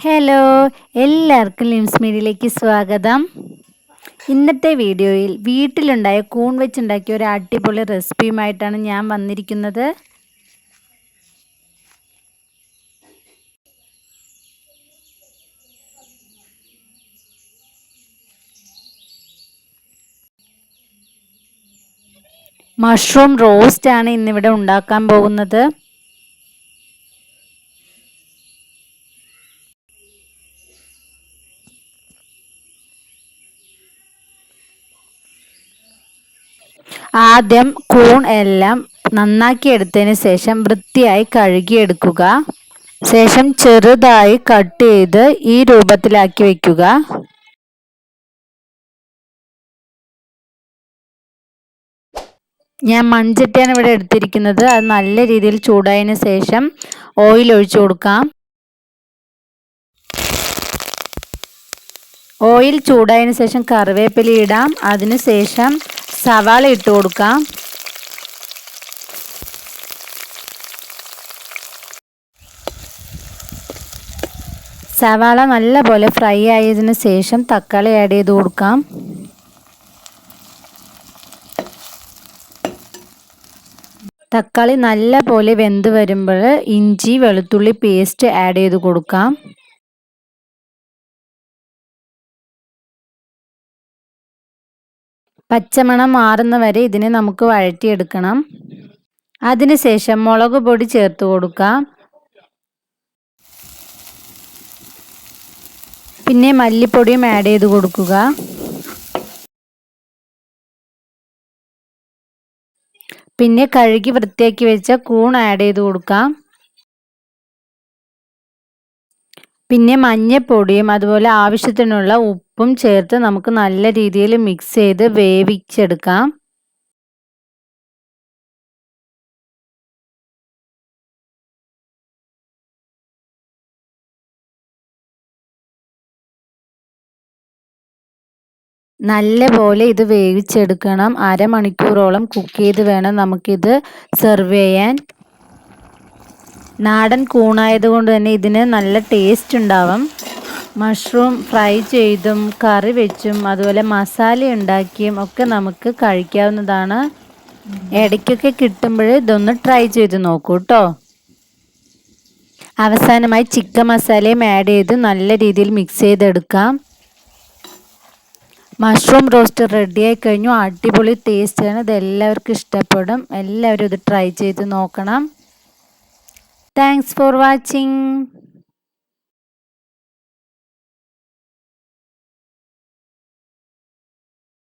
Hello, എല്ലാവർക്കും limbs മീഡിയയിലേക്ക് സ്വാഗതം. ഇന്നത്തെ വീഡിയോയിൽ വീട്ടിലുണ്ടായ കൂൺ വെച്ചുണ്ടാക്കിയ ഒരു അടിപൊളി റെസിപ്പിയുമായിട്ടാണ് ഞാൻ വന്നിരിക്കുന്നത്. മഷ്റൂം റോസ്റ്റ് ആണ് ഇന്നിവിടെ ഉണ്ടാക്കാൻ പോകുന്നത്. ആദ്യം കൂൺ എല്ലാം നന്നാക്കി എടുത്തതിന് ശേഷം വൃത്തിയായി കഴുകിയെടുക്കുക. ശേഷം ചെറുതായി കട്ട് ചെയ്ത് ഈ രൂപത്തിലാക്കി വയ്ക്കുക. ഞാൻ മൺചട്ടിയാണ് ഇവിടെ എടുത്തിരിക്കുന്നത്. അത് നല്ല രീതിയിൽ ചൂടായതിനു ശേഷം ഓയിൽ ഒഴിച്ചു കൊടുക്കാം. ഓയിൽ ചൂടായതിനു ശേഷം കറിവേപ്പില ഇടാം. അതിനുശേഷം സവാള ഇട്ട് കൊടുക്കാം. സവാള നല്ലപോലെ ഫ്രൈ ആയതിനു ശേഷം തക്കാളി ആഡ് ചെയ്ത് കൊടുക്കാം. തക്കാളി നല്ലപോലെ വെന്ത് വരുമ്പോൾ ഇഞ്ചി വെളുത്തുള്ളി പേസ്റ്റ് ആഡ് ചെയ്ത് കൊടുക്കാം. പച്ചമണം മാറുന്ന വരെ ഇതിനെ നമുക്ക് വഴറ്റിയെടുക്കണം. അതിനുശേഷം മുളക് പൊടി ചേർത്ത് കൊടുക്കാം. പിന്നെ മല്ലിപ്പൊടിയും ആഡ് ചെയ്ത് കൊടുക്കുക. പിന്നെ കഴുകി വൃത്തിയാക്കി വെച്ച കൂൺ ആഡ് ചെയ്ത് കൊടുക്കാം. പിന്നെ മഞ്ഞൾപ്പൊടിയും അതുപോലെ ആവശ്യത്തിനുള്ള ഉപ്പും ചേർത്ത് നമുക്ക് നല്ല രീതിയിൽ മിക്സ് ചെയ്ത് വേവിച്ചെടുക്കാം. നല്ലപോലെ ഇത് വേവിച്ചെടുക്കണം. അരമണിക്കൂറോളം കുക്ക് ചെയ്ത് വേണം നമുക്കിത് സെർവ് ചെയ്യാൻ. നാടൻ കൂണായതുകൊണ്ട് തന്നെ ഇതിന് നല്ല ടേസ്റ്റ് ഉണ്ടാവും. മഷ്റൂം ഫ്രൈ ചെയ്തും കറി വെച്ചും അതുപോലെ മസാല ഉണ്ടാക്കിയും ഒക്കെ നമുക്ക് കഴിക്കാവുന്നതാണ്. ഇടയ്ക്കൊക്കെ കിട്ടുമ്പോൾ ഇതൊന്ന് ട്രൈ ചെയ്ത് നോക്കൂ കേട്ടോ. അവസാനമായി ചിക്കൻ മസാലയും ആഡ് ചെയ്ത് നല്ല രീതിയിൽ മിക്സ് ചെയ്തെടുക്കാം. മഷ്റൂം റോസ്റ്റ് റെഡിയായി കഴിഞ്ഞു. അടിപൊളി ടേസ്റ്റാണ്. ഇത് എല്ലാവർക്കും ഇഷ്ടപ്പെടും. എല്ലാവരും ഇത് ട്രൈ ചെയ്ത് നോക്കണം. Thanks for watching.